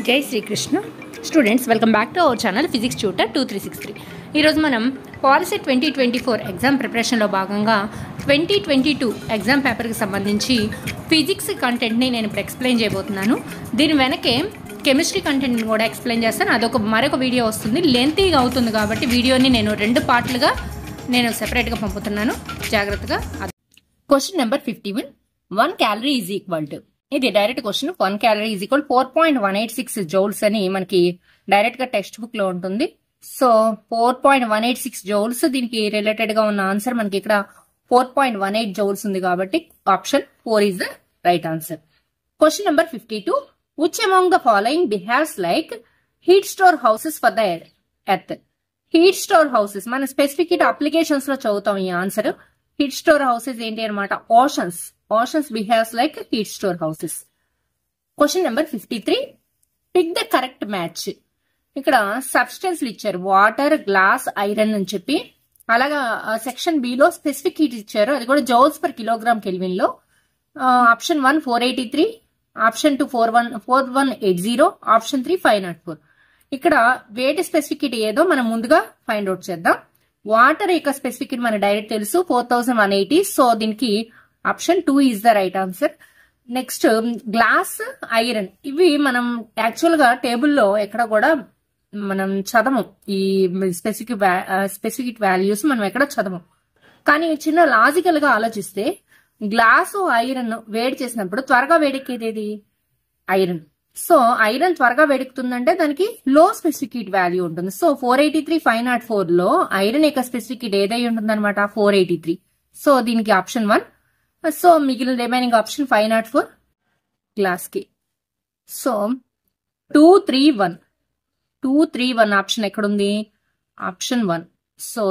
జై Srikrishna students, welcome back to our channel physics tutor 2363. ఈరోజు మనం పాలసీ 2024 ఎగ్జామ్ ప్రిపరేషన్లో భాగంగా 2022 ఎగ్జామ్ పేపర్కి సంబంధించి ఫిజిక్స్ కంటెంట్ని నేను ఇప్పుడు ఎక్స్ప్లెయిన్ చేయబోతున్నాను. దీని వెనకే కెమిస్ట్రీ కంటెంట్ని కూడా ఎక్స్ప్లెయిన్ చేస్తాను. మరొక వీడియో వస్తుంది, లెంతీగా అవుతుంది కాబట్టి వీడియోని నేను 2 పార్ట్లుగా సెపరేట్గా పంపుతున్నాను. జాగ్రత్తగా. Question number 51, 1 calorie is equal to, ఇది direct question. 1 calorie is equal 4.186 joules అని మనకి డైరెక్ట్ గా టెక్స్ట్ బుక్ లో ఉంటుంది. సో 4.186 జౌల్స్, దీనికి రిలేటెడ్ గా ఉన్న ఆన్సర్ మనకి ఇక్కడ 4.18 జౌల్స్ ఉంది కాబట్టి option 4 is the right answer. Question number 52, which among the following behaves like heat store houses for the earth? Heat storehouses మన స్పెసిఫిక్ అప్లికేషన్స్ లో చదువుతాం ఈ ఆన్సర్. హీట్ స్టోర్ హౌసెస్ ఏంటి అనమాట? Oceans behaves like heat storehouses. Question number 53, pick the correct match. ఇక్కడ సబ్స్టెన్స్లు ఇచ్చారు, water, glass, iron అని చెప్పి. అలాగా సెక్షన్ బి లో స్పెసిఫిక్ హీట్ ఇచ్చారు, అది కూడా జౌల్స్ పర్ కిలోగ్రామ్ కెల్విన్ లో. Option 1 483, option 2 4180, option 3 504. ఇక్కడ వేటి స్పెసిఫిక్ హీట్ ఏదో మనం ముందుగా ఫైండ్ అవుట్ చేద్దాం. వాటర్ యొక్క స్పెసిఫిక్ హీట్ మనకు డైరెక్ట్ తెలుసు, 4180. సో దీనికి option 2 is the right answer. Next glass, iron, ఇవి మనం యాక్చువల్ గా టేబుల్లో ఎక్కడ కూడా మనం చదవం. ఈ స్పెసిఫిక్ వాల్యూస్ మనం ఎక్కడ చదవం. కానీ చిన్న లాజికల్ గా ఆలోచిస్తే గ్లాసు, ఐరన్ వేడి చేసినప్పుడు త్వరగా వేడెక్కేది ఐరన్. సో ఐరన్ త్వరగా వేడెక్కుతుందంటే దానికి లో స్పెసిఫిక్ హీట్ వాల్యూ ఉంటుంది. సో 483 504 లో ఐరన్ యొక్క స్పెసిఫిక్ హీట్ ఏదై ఉంటుంది అనమాట? 483. సో దీనికి ఆప్షన్ 1. సో మిగిలిన రిమైనింగ్ ఆప్షన్ 504 గ్లాస్ కి. సో 231 ఆప్షన్ ఎక్కడుంది? Option 1. So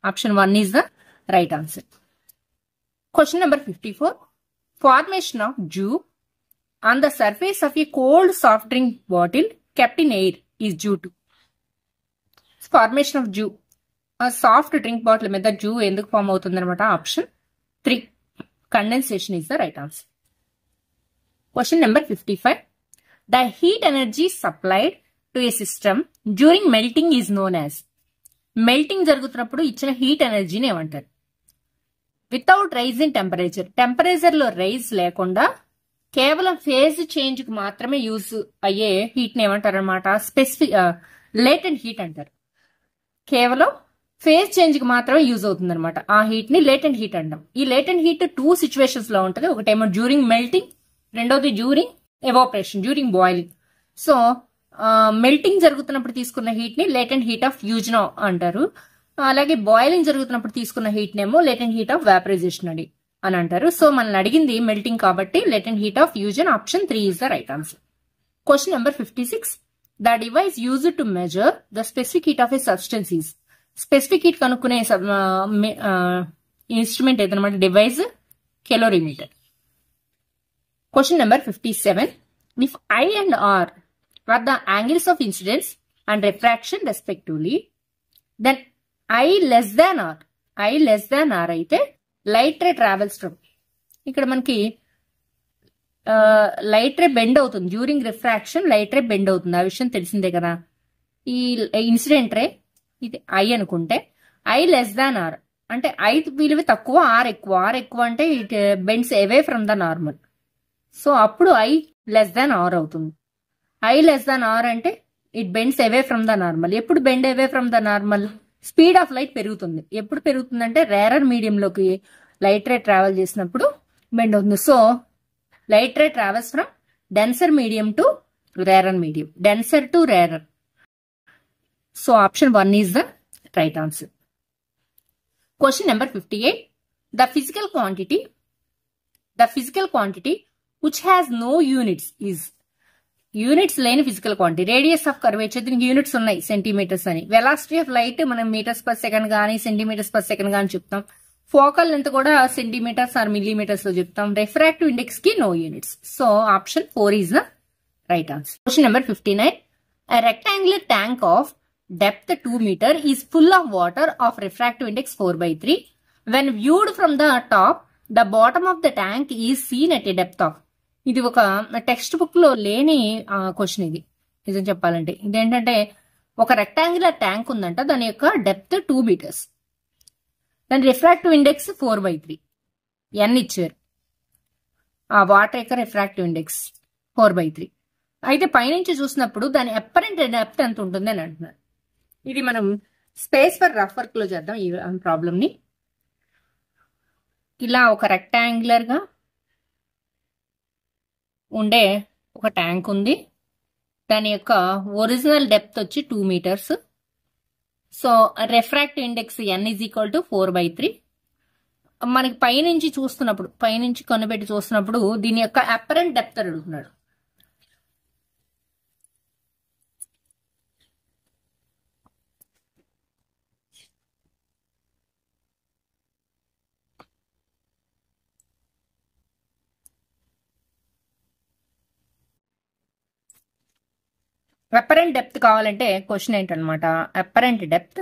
option 1 is the right answer. Question number 54, formation of జ్యూ on the surface of a cold soft drink bottle kept in air is due to. Formation of dew, a soft drink bottle మీద dew ఎందుకు form అవుతుంది అనమాట? Option 3, condensation is the right answer. Question number 55, the heat energy supplied to a system during melting is known as. Melting జరుగుతున్నప్పుడు ఇచ్చిన heat ఎనర్జీని ఏమంటారు? Without rise in temperature లో rise లేకుండా కేవలం ఫేజ్ చేంజ్ కి మాత్రమే యూజ్ అయ్యే హీట్ ని ఏమంటారు అనమాట? లేటెంట్ హీట్ అంటారు. కేవలం ఫేజ్ చేంజ్ కి మాత్రమే యూజ్ అవుతుంది అనమాట. ఆ హీట్ ని లేటెంట్ హీట్ అంటాం. ఈ లేటెంట్ హీట్ 2 సిచ్యువేషన్స్ లో ఉంటుంది. ఒకటేమో డ్యూరింగ్ మెల్టింగ్, రెండోది during evaporation, during boiling. So melting జరుగుతున్నప్పుడు తీసుకున్న హీట్ ని లేటెంట్ హీట్ ఆఫ్ ఫ్యూజన్ అంటారు. అలాగే బాయిలింగ్ జరుగుతున్నప్పుడు తీసుకున్న హీట్ నేమో లేటెంట్ హీట్ ఆఫ్ వేపరైజేషన్ అని అంటారు. సో మనల్ని అడిగింది మెల్టింగ్ కాబట్టి latent heat of fusion, option 3 is the right answer. Question number 56, the device used to measure the specific heat of a substance is. Specific heat కనుక్కునే instrument ఏదన్నమాట? Device calorimeter. Question number 57, if i and r are the angles of incidence and refraction respectively, then i less than r అయితే light ray travels from. ఇక్కడ మనకి light ray bend అవుతుంది during refraction, light ray bend అవుతుంది, ఆ విషయం తెలిసిందే కదా. ఈ ఇన్సిడెంట్ రే ఇది ఐ అనుకుంటే, ఐ లెస్ దాన్ ఆర్ అంటే ఐ విలువ తక్కువ, ఆర్ ఎక్కువ అంటే it bends away from the normal. So అప్పుడు ఐ లెస్ దాన్ ఆర్ అవుతుంది. ఐ లెస్ దాన్ ఆర్ అంటే it bends away from the normal. ఎప్పుడు bend away from the normal? Speed of light పెరుగుతుంది. ఎప్పుడు పెరుగుతుందంటే రేరర్ మీడియంలోకి లైట్ రే ట్రావెల్ చేసినప్పుడు bend అవుతుంది. So light ray travels from denser medium to rarer medium, denser to rarer. So option 1 is the right answer. Question number 58, the physical quantity which has no units is. Units లేని physical quantity. Radius of curvature, దీనికి units ఉన్నాయి, centimetres అని. Velocity of light మనం metres per second గానీ centimetres per second గానీ చెప్తాం. Focal length కూడా centimetres or millimetres లో చెప్తాం. రిఫ్రాక్టివ్ ఇండెక్స్ కి no units. So option 4 is the right answer. Question number 59, a rectangular tank of depth 2 meter is full of water of refractive index 4/3. When viewed from the top, the bottom of the tank is seen at a depth of. ఇది ఒక text బుక్లో లేని question ఇది నిజం చెప్పాలంటే. ఇదేంటంటే ఒక rectangular tank ఉందంట, దాని యొక్క డెప్త్ 2 మీటర్స్, దాని రిఫ్రాక్టివ్ ఇండెక్స్ 4/3 n ఇచ్చారు. ఆ వాటర్ యొక్క రిఫ్రాక్టివ్ ఇండెక్స్ 4/3. అయితే పైనుంచి చూసినప్పుడు దాని అప్పరెంట్ డెప్త్ ఎంత ఉంటుంది అని అంటున్నారు. ఇది మనం స్పేస్ ఫర్ రఫ్ వర్క్ లో చేద్దాం ఈ ప్రాబ్లమ్ ని. ఇలా ఒక రెక్టాంగులర్ గా ఉండే ఒక ట్యాంక్ ఉంది, దాని యొక్క ఒరిజినల్ డెప్త్ వచ్చి 2 meters. So refractive index n = 4/3. మనకి పైనుంచి చూస్తున్నప్పుడు, పైనుంచి కనుబెట్టి చూస్తున్నప్పుడు దీని యొక్క అప్పరెంట్ డెప్త్ అడుగుతున్నాడు. అప్పరెంట్ డెప్త్ కావాలంటే క్వశ్చన్ ఏంటనమాట, apparent depth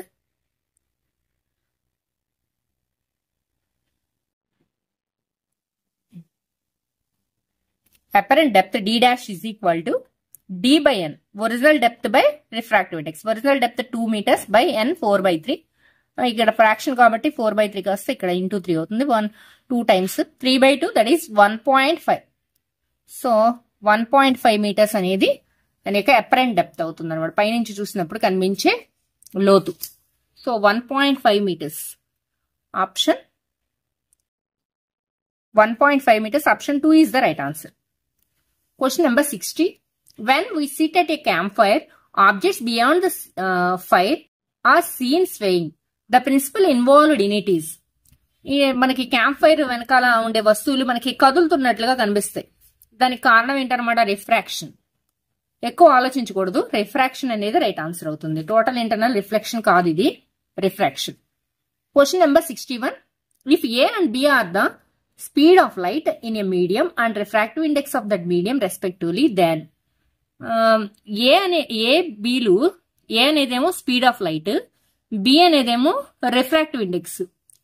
d' = d/n, original depth by refractive index. Original depth 2 metres by n 4/3. ఇక్కడ ఫ్రాక్షన్ కాబట్టి 4/3 వస్తే ఇక్కడ ఇంటూ 3 అవుతుంది. 2 times 3/2 that is 1.5. So 1.5 meters అనేది దాని యొక్క అప్పరెంట్ డెప్త్ అవుతుంది అనమాట, పైనుంచి చూసినప్పుడు కనిపించే లోతు. So 1.5 meters option 1.5 meters. Option 2 is the right answer. Question number 60. When we sit at a campfire, objects beyond the fire are seen swaying. The principle involved in it is. మనకి camp fire వెనకాల ఉండే వస్తువులు మనకి కదులుతున్నట్లుగా కనిపిస్తాయి. దానికి కారణం ఏంటన్నమాట, refraction. ఎక్కువ ఆలోచించకూడదు, రిఫ్రాక్షన్ అనేది రైట్ ఆన్సర్ అవుతుంది. టోటల్ ఇంటర్నల్ రిఫ్లెక్షన్ కాదు, ఇది refraction. Question number 61. If A and B are the speed of light in a medium and refractive index of that medium respectively, then B అనేదేమో speed of light, B అనేదేమో refractive index.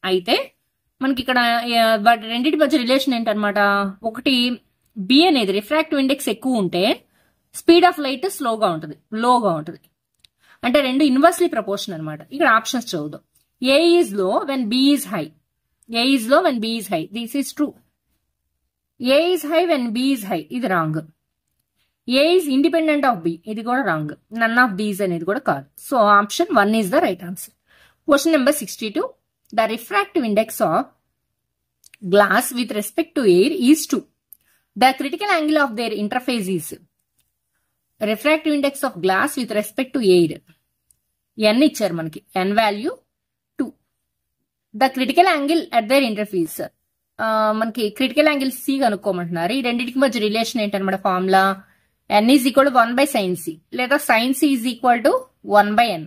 అయితే మనకి ఇక్కడ వాటి రెండింటి మధ్య రిలేషన్ ఏంటనమాట, ఒకటి B అనేది రిఫ్రాక్టివ్ ఇండెక్స్ ఎక్కువ ఉంటే స్పీడ్ ఆఫ్ లైట్ స్లోగా ఉంటుంది, లోగా ఉంటుంది. అంటే రెండు ఇన్వర్స్లీ ప్రపోర్షన్ అనమాట. ఇక్కడ ఆప్షన్స్ చదువుదాం. A is low when B is high. A is low when B is high. This is true. A is high when B is high. ఇది wrong. A is independent of B. ఇది కూడా wrong. None of these అనేది కూడా కాదు. So option 1 is the right answer. Question number 62. The refractive index of glass with respect to air is 2. The critical angle of their interface is. Refractive index of glass with respect to air. N ఇచ్చారు మనకి. N value the critical angle at their interface. మనకి critical angle C కనుక్కోమంటున్నారు. ఈ రెండింటికి మధ్య relation ఏంటన్నమాట, formula n = 1/sin c, లేదా sin c = 1/n.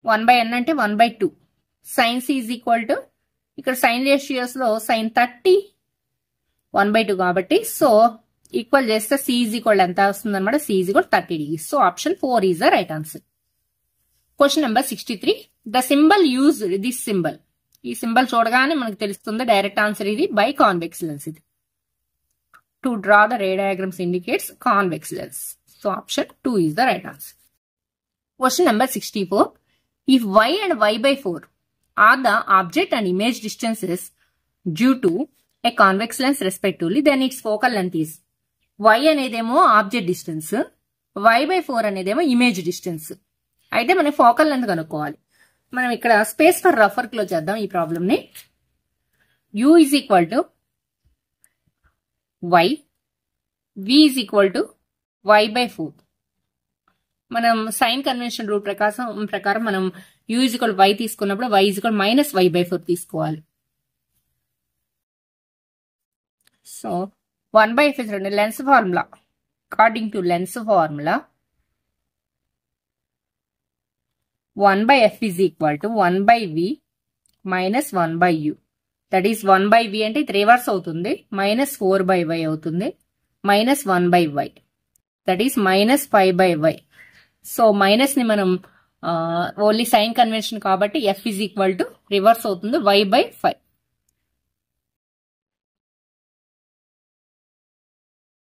1/n అంటే 1/2. sin c = ఇక్కడ సైన్ రేషియోస్ లో sin 30 1/2 కాబట్టి, సో ఈక్వల్ చేస్తే c = ఎంత వస్తుంది అనమాట, c = 30 degrees. So option 4 is the right answer. Question number 63. The symbol used, this symbol. ఈ సింబల్ చూడగానే మనకు తెలుస్తుంది డైరెక్ట్ ఆన్సర్ ఇది, బై కాన్వెక్స్ లెన్స్. ఇది to draw the ray diagrams indicates convex lens. So option 2 is the right answer. Question number 64. If y and y/4 are the object and image distances due to a convex lens respectively, then its focal length is. y అనేదేమో object distance, y/4 అనేదేమో image distance. అయితే మనం focal length కనుక్కోవాలి. మనం ఇక్కడ space for rough work లో చేద్దాం ఈ ప్రాబ్లమ్ ని. u = y, v = y/4. మనం సైన్ కన్వెన్షన్ రూల్ ప్రకారం మనం u = y తీసుకున్నప్పుడు y = -y/4 తీసుకోవాలి. So 1/f lens formula. According to lens formula 1/f is equal to 1/v minus 1/u. That is 1/v అంటే ఇది రివర్స్ అవుతుంది, -4/y అవుతుంది, -1/y. That is -5/y. So minus ని మనం ఓన్లీ సైన్ కన్వెన్షన్ కాబట్టి f is equal to reverse అవుతుంది y/5.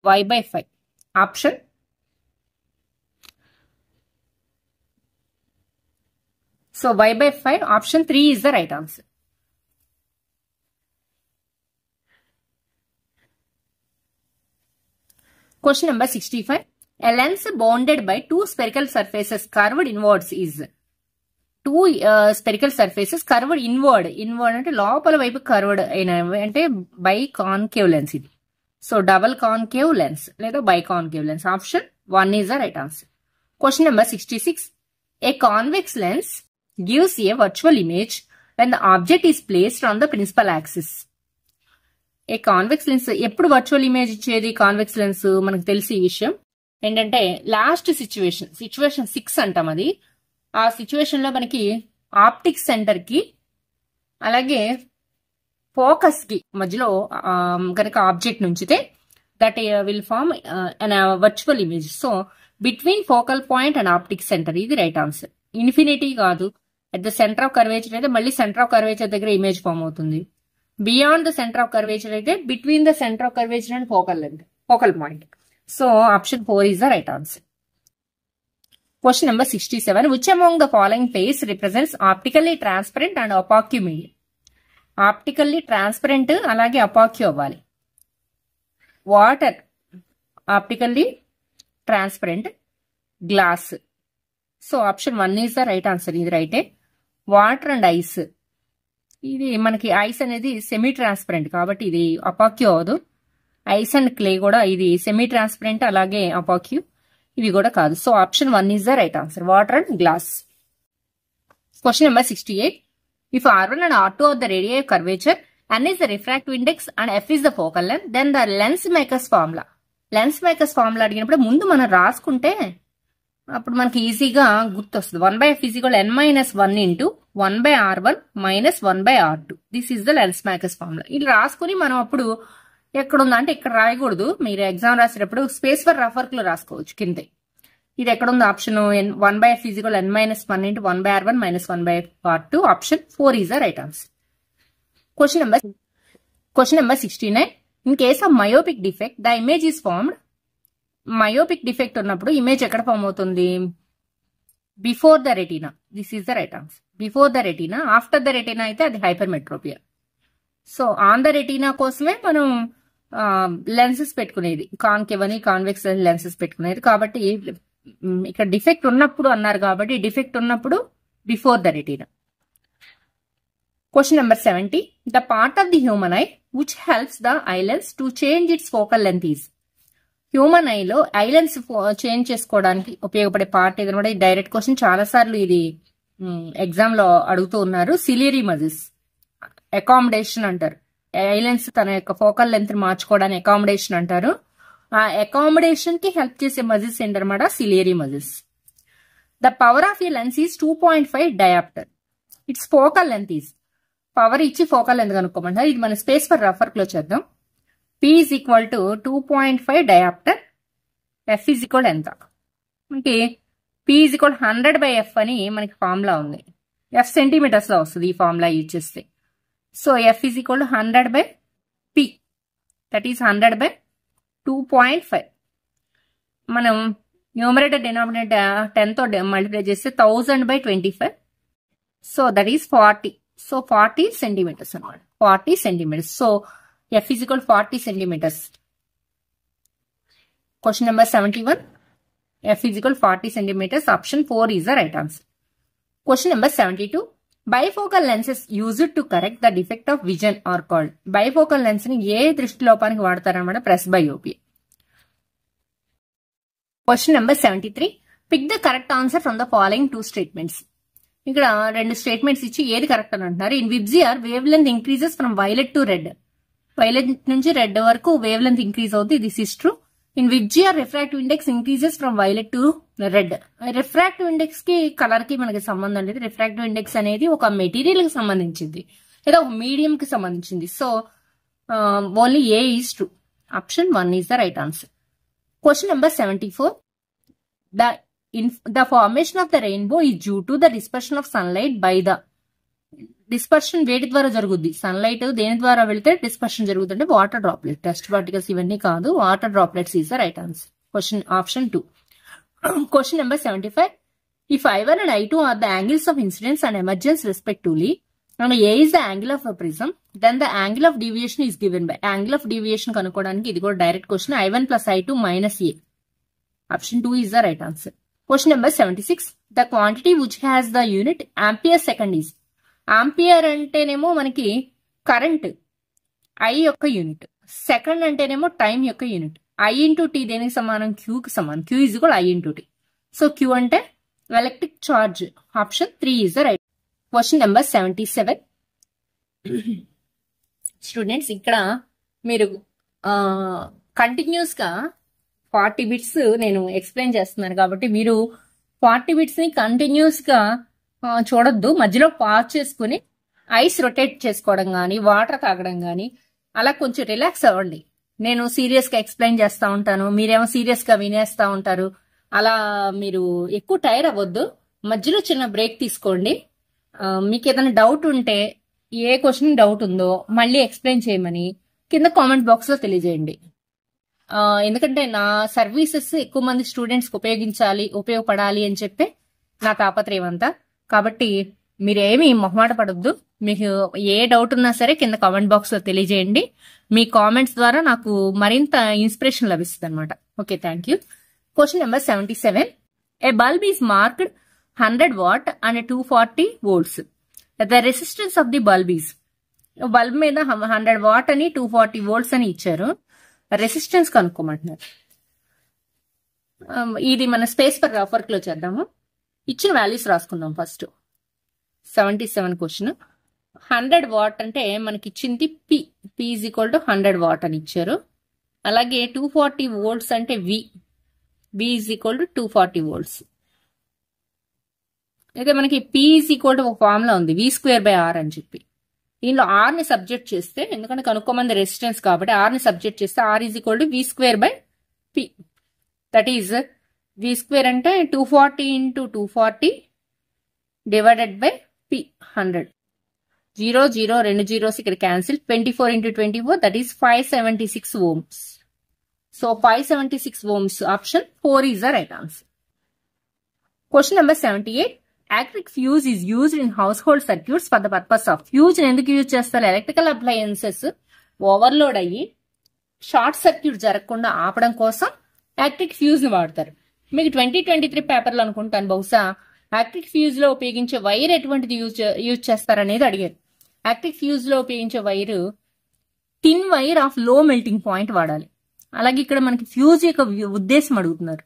y by 5. Option. So y by 5, option 3 is the right answer. Question number 65. A lens bounded by two spherical surfaces curved inwards is. Two spherical surfaces curved inward అంటే లోపల వైపు curved అయినవి అంటే biconcave lens ఇది. So double concave lens లేదా biconcave lens. Option 1 is the right answer. Question number 66. A convex lens gives a virtual image when the object is placed on the principal axis. A convex lens ఎప్పుడు virtual image ఇచ్చేది? Convex lens మనకు తెలిసి ఈ విషయం ఏంటంటే last situation 6 అంటాం. అది ఆ సిచ్యువేషన్ లో మనకి ఆప్టిక్ సెంటర్ కి అలాగే ఫోకస్ కి మధ్యలో కనుక ఆబ్జెక్ట్ నుంచితే that will form an virtual image. So between focal point and optic centre, ఇది రైట్ ఆన్సర్. ఇన్ఫినిటీ కాదు, at the centre of curvature అయితే మళ్ళీ సెంటర్ ఆఫ్ కర్వేచర్ దగ్గర ఇమేజ్ ఫార్మ్ అవుతుంది. Beyond the centre of curvature అయితే between the centre of curvature and focal point. So option 4 is the right answer. Question number 67. Which among the following pairs represents optically transparent and opaque medium? Optically transparent అలాగే అపాక్యూ అవ్వాలి. Water optically transparent, glass. So option 1 is the right answer. ఇది రైటే. Water and ice, ఇది మనకి ice అనేది semi transparent కాబట్టి ఇది అపాక్యూ అవ్వదు. ఐస్ అండ్ క్లే కూడా ఇది సెమీ ట్రాన్స్పరెంట్ అలాగే అపాక్యూ, ఇవి కూడా కాదు. So option 1 is the right answer. Water and glass. Question number 68. If R1 and R2 are the radii of curvature, N is the refractive index and F is the focal length, then the lens makers formula. Lens makers formula అడిగినప్పుడు ముందు మనం రాసుకుంటే అప్పుడు మనకి ఈజీగా గుర్తొస్తుంది. 1/f is equal to n minus 1 into 1/r1 minus 1/r2. This is the lens makers formula. ఇది రాసుకుని మనం అప్పుడు ఎక్కడుందా అంటే ఇక్కడ రాయకూడదు. మీరు ఎగ్జామ్ రాసేటప్పుడు స్పేస్ ఫర్ రఫ్ వర్క్ లో రాసుకోవచ్చు కిందే. ఇది ఎక్కడుంది option 1/f is equal to n minus 1 into 1/r1 minus 1/r2. Option 4 is the right answer. Question number 69. In case of myopic defect, the image is formed. Myopic defect ఉన్నప్పుడు image ఎక్కడ form అవుతుంది? Before the retina. This is the right answer. Before the retina. After the retina అయితే అది hypermetropia. So on the retina కోసమే మనం lenses పెట్టుకునేది, concave అని convex lenses పెట్టుకునేది. కాబట్టి ఇక్కడ డిఫెక్ట్ ఉన్నప్పుడు అన్నారు కాబట్టి డిఫెక్ట్ ఉన్నప్పుడు before the retina. Question number 70. The part of the human eye which helps the eye lens to change its focal length is. Human ఐలో ఐ లెన్స్ చేంజ్ చేసుకోవడానికి ఉపయోగపడే పార్ట్ ఏదైనా డైరెక్ట్ క్వశ్చన్ చాలా సార్లు ఇది ఎగ్జామ్ లో అడుగుతూ ఉన్నారు. సిలియరీ మజిల్స్ అకామిడేషన్ అంటారు. ఐ లెన్స్ తన యొక్క ఫోకల్ లెంత్ మార్చుకోవడానికి అకామిడేషన్ అంటారు. ఆ అకామిడేషన్ కి హెల్ప్ చేసే మజిల్స్ ఏంటన్నమాట ciliary muscles. The power of a lens is 2.5 dioptre. Its focal length is. Power ఇచ్చి ఫోకల్ లెంత్ కనుక్కోమంటారు. ఇది మన స్పేస్ ఫర్ రఫ్ వర్క్ లో చేద్దాం. P is equal to 2.5 diopter. F is equal to ఎంత? మనకి P is equal to 100/F అని మనకి ఫార్ములా ఉంది. F సెంటీమీటర్స్ లో వస్తుంది ఈ ఫార్ములా యూజ్ చేస్తే. So F is equal to 100/P. That is 100/2.5. మనం న్యూమరేటర్ డినామినేటర్ 10 తో మల్టిప్లై చేస్తే 1000/25. So that is 40. So 40 centimeters అనమాట. 40 centimeters. So F is equal to 40 centimeters. Question number 71. F is equal to 40 centimeters. Option 4 is the right answer. Question number 72. Bifocal lenses used to correct the defect of vision are called. Bifocal lens ni ఏ దృష్టి లోపానికి వాడతారన్నమాట? presbyopia. Question number 73. Pick the correct answer from the following two statements. ఇక్కడ రెండు statements ఇచ్చి ఏది correct అని అంటున్నారు. In VIBGYOR wave length increases from violet to red. Violet నుంచి red వరకు వేవ్ లెంత్ ఇంక్రీజ్ అవుతుంది. This is true. In VIBGYOR refractive index increases from violet to red. Refractive index కి కలర్ కి మనకి సంబంధం లేదు. రిఫ్రాక్టివ్ ఇండెక్స్ అనేది ఒక మెటీరియల్ కి సంబంధించింది లేదా ఒక మీడియం కి సంబంధించింది. So only A is true. Option 1 is the right answer. Question number 74. The formation of the rainbow is due to the dispersion of sunlight by the. Dispersion వేటి ద్వారా జరుగుద్ది? సన్లైట్ దేని ద్వారా వెళితే డిస్పర్షన్ జరుగుతుంది అంటే వాటర్ డ్రాప్లెట్. డస్ట్ పార్టికల్స్ ఇవన్నీ కాదు, water droplets is the right answer. Question option 2. Question number 75. If I1 and I2 are the angles of incidence and emergence respectively, and A is the angle of a prism, then the angle of deviation is given by. Angle of deviation కనుక్కోవడానికి ఇది కూడా direct question. I1 plus I2 minus A. Option 2 is the right answer. Question number 76. The quantity which has the unit ampere second is. Ampere అంటేనేమో మనకి current i యొక్క unit, second అంటేనేమో time యొక్క unit. I into t దేనికి సమానం? క్యూకి సమానం. Q is కూడా i into t. So q అంటే electric charge. Option 3 is the right. Question number 77. Students ఇక్కడ మీరు కంటిన్యూస్ గా 40 బిట్స్ నేను ఎక్స్ప్లెయిన్ చేస్తున్నాను కాబట్టి మీరు 40 బిట్స్ ని కంటిన్యూస్ గా చూడొద్దు. మధ్యలో పాజ్ చేసుకుని ఐస్ రొటేట్ చేసుకోవడం కానీ, వాటర్ తాగడం కానీ అలా కొంచెం రిలాక్స్ అవ్వండి. నేను సీరియస్ గా ఎక్స్ప్లెయిన్ చేస్తా ఉంటాను, మీరేమో సీరియస్ గా వినేస్తా ఉంటారు. అలా మీరు ఎక్కువ టైర్ అవ్వద్దు. మధ్యలో చిన్న బ్రేక్ తీసుకోండి. మీకు ఏదైనా డౌట్ ఉంటే, ఏ క్వశ్చన్ డౌట్ ఉందో మళ్ళీ ఎక్స్ప్లెయిన్ చేయమని కింద కామెంట్ బాక్స్ లో తెలియజేయండి. ఎందుకంటే నా సర్వీసెస్ ఎక్కువ మంది స్టూడెంట్స్ కి ఉపయోగపడాలి అని చెప్పి నా తాపత్రయం అంతా. కాబట్టి మీరేమి మొహమాట పడొద్దు. మీకు ఏ డౌట్ ఉన్నా సరే కింద కామెంట్ బాక్స్ లో తెలియజేయండి. మీ కామెంట్స్ ద్వారా నాకు మరింత ఇన్స్పిరేషన్ లభిస్తుంది అనమాట. Okay, thank you. Question number 77. A bulb is marked 100 watt and 240 volts. The resistance of the bulb is. Bulb మీద 100 watt అని 240 volts అని ఇచ్చారు. రెసిస్టెన్స్ కనుక్కోమంటున్నారు. ఇది మన స్పేస్ ఫర్ రఫ్ వర్క్ లో చేద్దాము. ఇచ్చిన వాల్యూస్ రాసుకుందాం ఫస్ట్. 77 క్వశ్చన్. 100 watt అంటే మనకి ఇచ్చింది P is equal to 100 watt అని ఇచ్చారు. అలాగే 240 volts అంటే వి ఈజ్ ఈక్వల్ టు 240 volts. అయితే మనకి పి ఈజ్ ఈక్వల్ టు ఒక ఫార్ములా ఉంది, V²/R అని చెప్పి. దీనిలో ఆర్ ని సబ్జెక్ట్ చేస్తే, ఎందుకంటే కనుక్కోమంది రెసిస్టెన్స్ కాబట్టి ఆర్ ని సబ్జెక్ట్ చేస్తే R is equal to V²/P. That is V² అంటే 240 into 240 divided by P 100. 0 0 2 zeros ఇక్కడ cancel. 24 into 24 that is 576 ohms. So 576 ohms. Option 4 is the right answer. Question number 78. Electric fuse is used in household circuits for the purpose of. Fuse ఎందుకు use చేస్తారు? Electrical appliances overload అయ్యి short circuit జరగకుండా ఆపడం కోసం electric fuse ని వాడతారు. మీకు 2023 పేపర్లో అనుకుంటాను బహుశా ఎలక్ట్రిక్ ఫ్యూజ్ లో ఉపయోగించే వైర్ ఎటువంటిది యూజ్ చేస్తారనేది అడిగారు. ఎలక్ట్రిక్ ఫ్యూజ్ లో ఉపయోగించే వైర్ థిన్ వైర్ ఆఫ్ లో మెల్టింగ్ పాయింట్ వాడాలి. అలాగే ఇక్కడ మనకి ఫ్యూజ్ యొక్క ఉద్దేశం అడుగుతున్నారు.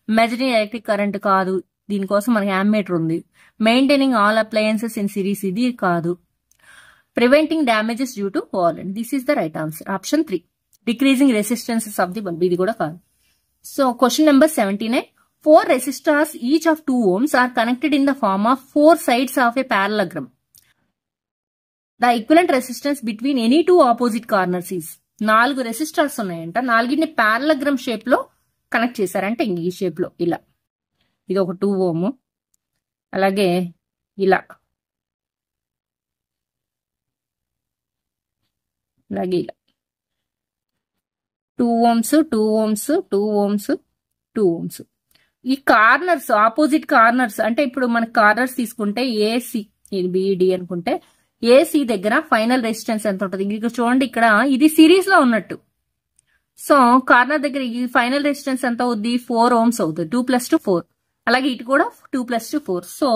మెజరింగ్ ఎలక్ట్రిక్ కరెంట్ కాదు, దీనికోసం మనకి యామ్మీటర్ ఉంది. Maintaining all appliances in series, ఇది కాదు. Preventing damages due to fall, this is the right answer. Option 3. Decreasing resistances of the bulb, ఇది కూడా కాదు. So question number 79. 4 resistors each of 2 ohms are connected in the form of 4 sides of a parallelogram. The equivalent resistance between any 2 opposite corners is. 4 resistors ఉన్నాయంట, 4ని పారలగ్రామ్ shape లో connect చేశారంటే ఈ shape లో ఇలా. ఇది ఒక 2 ohm, అలాగే ఇలా, అలాగే ఇలా 2 ohms 2 ohms 2 ohms 2 ohms. ఈ కార్నర్స్, ఆపోజిట్ కార్నర్స్ అంటే ఇప్పుడు మన కార్నర్స్ తీసుకుంటే ఏసీ, ఇది బిడి అనుకుంటే ఏసీ దగ్గర ఫైనల్ రెసిస్టెన్స్ ఎంత ఉంటుంది? ఇక్కడ చూడండి, ఇక్కడ ఇది సిరీస్ లో ఉన్నట్టు. సో కార్నర్ దగ్గర ఈ ఫైనల్ రెసిస్టెన్స్ ఎంత అవుద్ది? 4 ohms అవుతుంది. 2 + 2 4. అలాగే ఇటు కూడా 2 + 2 4. సో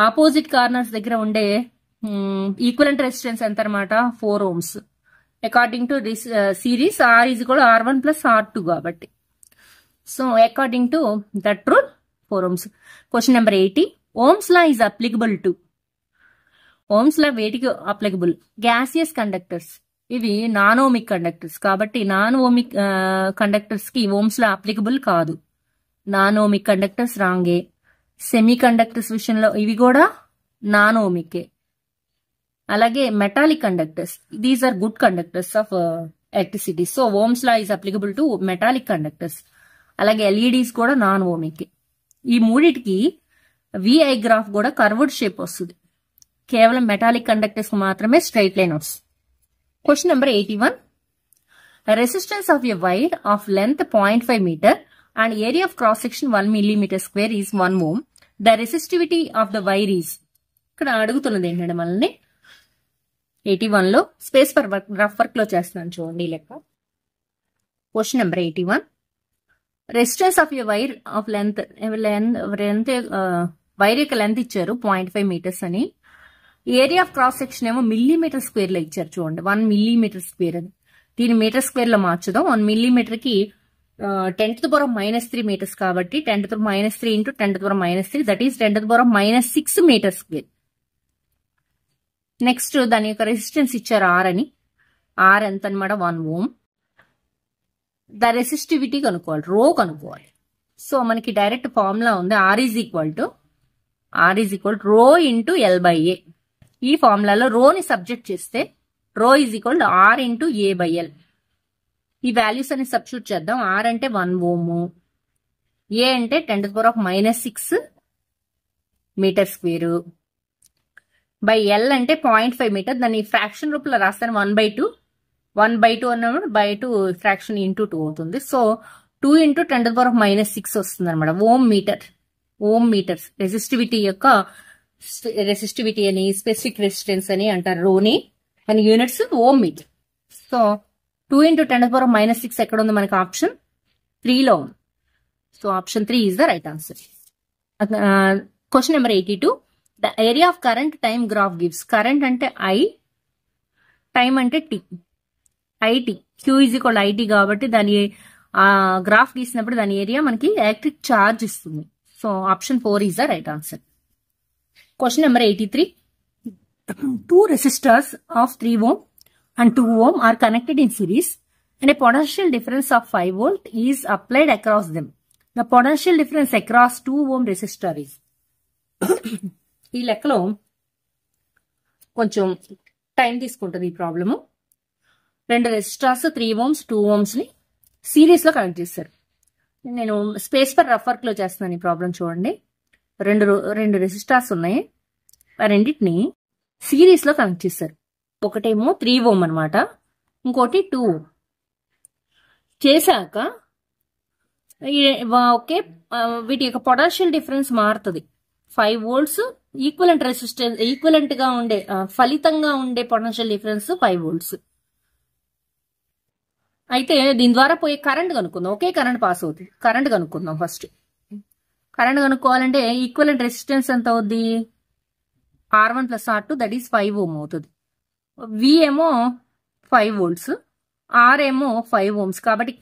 ఆపోజిట్ కార్నర్స్ దగ్గర ఉండే ఈక్వలెంట్ రెసిస్టెన్స్ ఎంత అనమాట? 4 ohms. According to this series R is కూడా R1 + R2 కాబట్టి. So according to that rule 4 ohms. Question number 80. Ohm's law is applicable to. Ohm's law వేటికి అప్లికబుల్? Gaseous conductors. ఇవి non ohmic conductors కాబట్టి non ohmic conductors కి Ohm's law applicable కాదు. Non ohmic conductors రాంగే. Semi conductors విషయంలో ఇవి కూడా non ఓమికే. అలాగే metallic conductors, these are good conductors of electricity. So Ohm's law is applicable to metallic conductors. అలాగే ఎల్ఈడీస్ కూడా నాన్ ఓమిక్. ఈ మూడిటికి విఐ గ్రాఫ్ కూడా కర్వ్డ్ షేప్ వస్తుంది. కేవలం మెటాలిక్ కండక్టర్స్ మాత్రమే స్ట్రైట్ లైన్ వస్తుంది. Question number 81. Resistance of a wire of length 0.5 meter and area of cross section 1 millimeter square is 1 ohm. The resistivity of the wire is. ఇక్కడ అడుగుతున్నది ఏంటంటే మనల్ని 81 లో space for work rough work లో చేస్తున్నాను చూడండి లెక్క. Question number 81. Resistance of a wire of length wire యొక్క లెంత్ ఇచ్చారు 0.5 మీటర్స్ అని. ఏరియా ఆఫ్ క్రాస్ సెక్షన్ ఏమో మిల్లీమీటర్ స్క్వేర్ లో ఇచ్చారు చూడండి, 1 millimeter square అని. దీన్ని మీటర్ స్క్వేర్ లో మార్చుదాం. 1 millimeter కి 10⁻³ meters కాబట్టి 10⁻³ into 10⁻³ that is 10⁻6 meter square. Next దాని యొక్క రెసిస్టెన్స్ ఇచ్చారు R అని. R ఎంత అనమాట 1 ohm. ద రెసిస్టివిటీ కనుక్కోవాలి, రో కనుక్కోవాలి. సో మనకి డైరెక్ట్ ఫార్ములా ఉంది, R is equal to rho into L/A. ఈ ఫార్ములాలో రోని సబ్జెక్ట్ చేస్తే రో is equal to R into A/L. ఈ వాల్యూస్ అని సబ్స్టిట్యూట్ చేద్దాం. R అంటే 1 ohm, A అంటే 10⁻6 meter square బై L అంటే 0.5 మీటర్. దాన్ని ఫ్రాక్షన్ రూపంలో రాస్తాను 1/2 అన్నప్పుడు బై 2 ఫ్రాక్షన్ ఇంటూ 2 అవుతుంది. సో 2 into 10⁻6 వస్తుంది అనమాట. ఓమ్ మీటర్స్ రెసిస్టివిటీ యొక్క రెసిస్టివిటీ అని స్పెసిఫిక్ రెసిస్టెన్స్ అని అంటారు. రోని మన units ohm meter. So 2 into 10⁻6 ఎక్కడ ఉంది మనకి? ఆప్షన్ 3లో ఉంది. So option 3 is the right answer. Question number 82. The area of current time graph gives. Current అంటే I, టైమ్ అంటే T. IT Q is equal IT కాబట్టి దాని గ్రాఫ్ గీసినప్పుడు దాని ఏరియా మనకి ఎలక్ట్రిక్ ఛార్జ్ ఇస్తుంది. So option 4 is the right answer. Question number 83. 2 resistors of 3 ohm and 2 ohm are connected in series and a potential difference of 5 volt is applied across them. The potential difference across 2 ohm resistor is. ఈ లెక్కలో కొంచెం time తీసుకుంటుంది ఈ problem. 2 resistors 3 ohms 2 ohms ని series లో connect చేస్తారు. నేను space for rough work లో చేస్తున్నాను ఈ ప్రాబ్లం చూడండి. రెండు రెసిస్టర్స్ ఉన్నాయి, ఆ రెండింటిని సిరీస్ లో కనెక్ట్ చేస్తారు. ఒకటేమో 3 ohm అనమాట, ఇంకోటి 2 ohm. చేశాక ఓకే వీటి యొక్క పొటెన్షియల్ డిఫరెన్స్ మారుతుంది. 5 volts ఈక్వలెంట్ రెసిస్టెన్స్, ఈక్వలెంట్ గా ఉండే ఫలితంగా ఉండే పొటెన్షియల్ డిఫరెన్స్ 5 volts. అయితే దీని ద్వారా పోయే కరెంట్ కనుక్కుందాం. ఒకే కరెంట్ పాస్ అవుతుంది. కరెంట్ కనుక్కుందాం ఫస్ట్. కరెంట్ కనుక్కోవాలంటే ఈక్వలెంట్ రెసిస్టెన్స్ ఎంత అవుద్ది? R1 + R2 that is 5 ohm అవుతుంది. V ఏమో 5 volts, R ఏమో 5 ohms కాబట్టి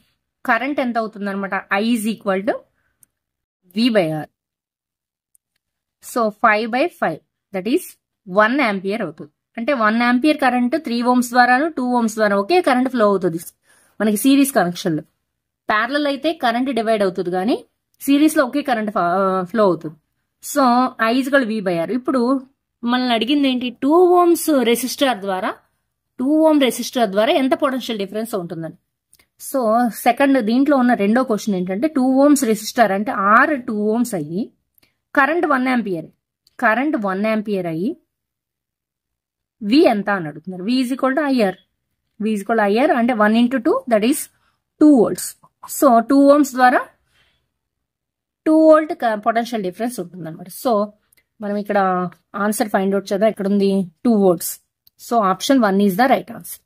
కరెంట్ ఎంత అవుతుంది అనమాట? I is equal to V/R. So 5/5 that is 1 ampere అవుతుంది. అంటే 1 ampere కరెంట్ 3 ohms ద్వారాను 2 ohms ద్వారా ఒకే కరెంట్ ఫ్లో అవుతుంది మనకి సిరీస్ కనెక్షన్ లో. ప్యారలల్ అయితే కరెంట్ డివైడ్ అవుతుంది కానీ సిరీస్ లో ఒకే కరెంట్ ఫ్లో అవుతుంది. So I is equal V/R. ఇప్పుడు మనల్ని అడిగింది ఏంటి? 2 ohms రెసిస్టర్ ద్వారా ఎంత పొటెన్షియల్ డిఫరెన్స్ ఉంటుందని. సో సెకండ్ దీంట్లో ఉన్న రెండో క్వశ్చన్ ఏంటంటే 2 ohms రెసిస్టర్ అంటే R 2 ohms అయ్యి కరెంట్ 1 ampere అయ్యి V ఎంత అని అడుగుతున్నారు. V is equal to IR అంటే 1 into 2 that is 2 volts. So 2 ohms ద్వారా 2 volt పొటెన్షియల్ డిఫరెన్స్ ఉంటుంది అనమాట. సో మనం ఇక్కడ ఆన్సర్ ఫైండ్ అవుట్ చేద్దాం. ఎక్కడ ఉంది? 2 volts. So option 1 is the right answer.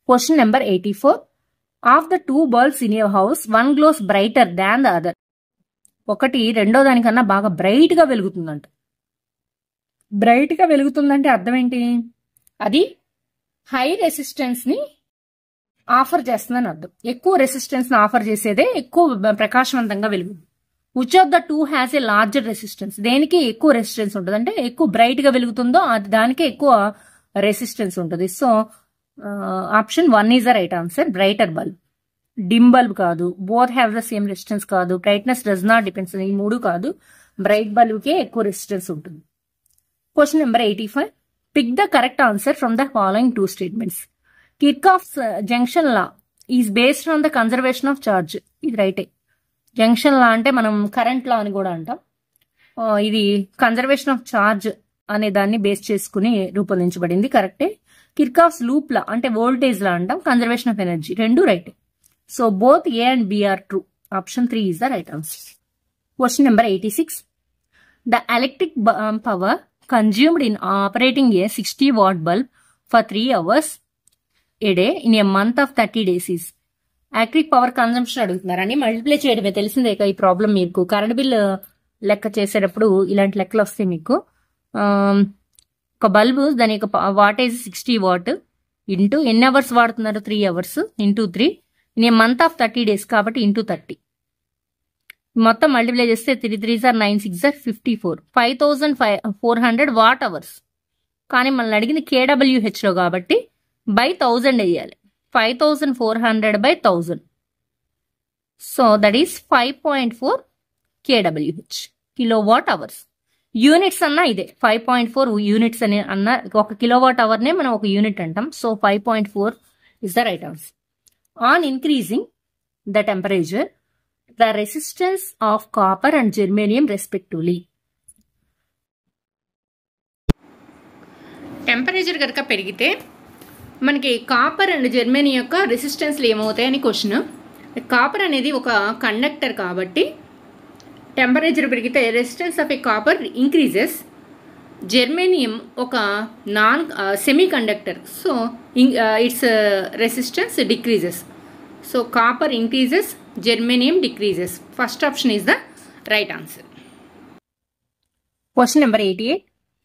Question number 84. Of the 2 bulbs in your house 1 glows brighter than the other. ఒకటి రెండో దానికన్నా బాగా బ్రైట్ గా వెలుగుతుందంట. బ్రైట్ గా వెలుగుతుందంటే అర్థం ఏంటి? అది హై రెసిస్టెన్స్ ని ఆఫర్ చేస్తుందని అర్థం. ఎక్కువ రెసిస్టెన్స్ ని ఆఫర్ చేసేదే ఎక్కువ ప్రకాశవంతంగా వెలుగుతుంది. Which of the 2 has a larger resistance. దేనికి ఎక్కువ రెసిస్టెన్స్ ఉంటుంది అంటే ఎక్కువ బ్రైట్ గా వెలుగుతుందో దానికి ఎక్కువ రెసిస్టెన్స్ ఉంటుంది. So option 1 is the right answer. Brighter bulb, dim bulb కాదు. Both have the same resistance కాదు. Brightness does not depends. ఈ 3 కాదు. బ్రైట్ బల్బ్కే ఎక్కువ రెసిస్టెన్స్ ఉంటుంది. Question number 85. Pick the correct answer from the following 2 statements. Kirchhoff's junction law is based on the conservation of charge. ఇది రైటే. Junction లా అంటే మనం కరెంట్ లా అని కూడా అంటాం. ఇది కన్జర్వేషన్ ఆఫ్ చార్జ్ అనే దాన్ని బేస్ చేసుకుని రూపొందించబడింది, కరెక్టే. కిర్చాఫ్స్ లూప్ లా అంటే వోల్టేజ్ లా అంటాం, కన్జర్వేషన్ ఆఫ్ ఎనర్జీ, రెండు right. So both A and B are true. Option 3 is the right answer. Question number 86. The electric power consumed in operating a 60 watt bulb for 3 hours a day in a month of 30 days is. Electric power consumption అడుగుతున్నారని multiply చేయడమే, తెలిసిందే ఈ problem. మీకు current bill లెక్క చేసేటప్పుడు ఇలాంటి లెక్కలు వస్తాయి మీకు. ఒక బల్బు దాని యొక్క వాటేజ్ 60 watt ఇంటూ ఎన్ని అవర్స్ వాడుతున్నారు, 3 hours into 3 in a month of 30 days కాబట్టి ఇంటూ 30. మొత్తం మల్టిప్లై చేస్తే 3 3s are 9 6s are 54, 5400 watt hours. కానీ మనల్ని అడిగింది KWH లో కాబట్టి బై 1000 వేయాలి. 5400 by 1000. So that is 5.4 kWh, kilowatt hours. Units అన్నా ఇదే 5.4 యూనిట్స్ అని అన్న, ఒక కిలోవాట్ అవర్ నే మనం ఒక యూనిట్ అంటాం. So 5.4 is the right answer. On increasing the temperature the resistance of copper and germanium respectively. Temperature కనుక పెరిగితే మనకి కాపర్ అండ్ జెర్మేనియం యొక్క రెసిస్టెన్స్లు ఏమవుతాయని క్వశ్చన్. కాపర్ అనేది ఒక కండక్టర్ కాబట్టి టెంపరేచర్ పెరిగితే resistance of a copper increases. Germanium ఒక non semi conductor, so its resistance decreases. So copper increases, germanium decreases. First option is the right answer. Question number 88.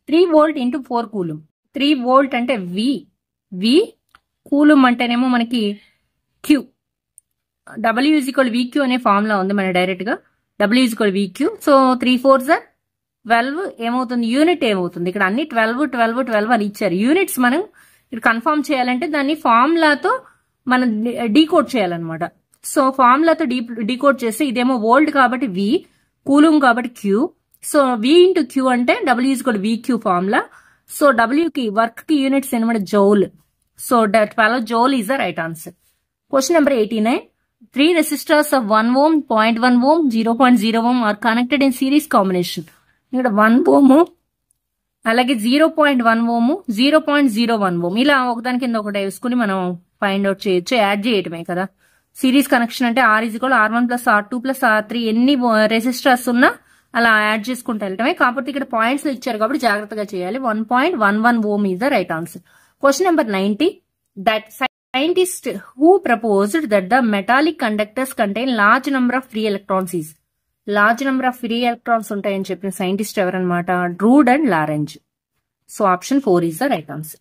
3 volt into 4 coulomb. 3 volt అంటే V, coulomb అంటేనేమో మనకి q. W = VQ అనే formula ఉంది మన డైరెక్ట్గా. W = VQ. So 3 4s are 12 ఏమవుతుంది, unit ఏమవుతుంది. ఇక్కడ అన్ని 12 12 12 అని ఇచ్చారు. యూనిట్స్ మనం ఇక్కడ కన్ఫర్మ్ చేయాలంటే దాన్ని ఫార్ములాతో మనం డీకోడ్ చేయాలన్నమాట. సో ఫార్ములాతో డీకోడ్ చేస్తే ఇదేమో వోల్ట్ కాబట్టి V, కూలుమ్ కాబట్టి Q. So V into Q అంటే W = VQ formula. So W కి వర్క్ కి యూనిట్స్ అనమాట joule. So 12 joule is the right answer. Question number 89. 3 resistors of 1 ohm, 0.1 ohm, 0.0 ohm are connected in series combination. ఇక్కడ 1 ohm అలాగే 0.1 ohm, 0.01 ohm ఇలా ఒకదాని కింద ఒకటి వేసుకుని మనం ఫైండ్ అవుట్ చేయొచ్చు, యాడ్ చేయటమే కదా. సిరీస్ కనెక్షన్ అంటే R = R1 + R2 + R3 ఎన్ని రెసిస్టర్స్ ఉన్నా అలా యాడ్ చేసుకుంటూ వెళ్ళటమే. కాకపోతే ఇక్కడ పాయింట్స్ ఇచ్చారు కాబట్టి జాగ్రత్తగా చేయాలి. 1.11 ohm is the right answer. Question number 90. That scientist who proposed that the metallic conductors contain large number of free electrons is. Large number of free electrons ఉంటాయని చెప్పిన సైంటిస్ట్ ఎవరన్నమాట, Drude and Lorentz. So option 4 is the right answer.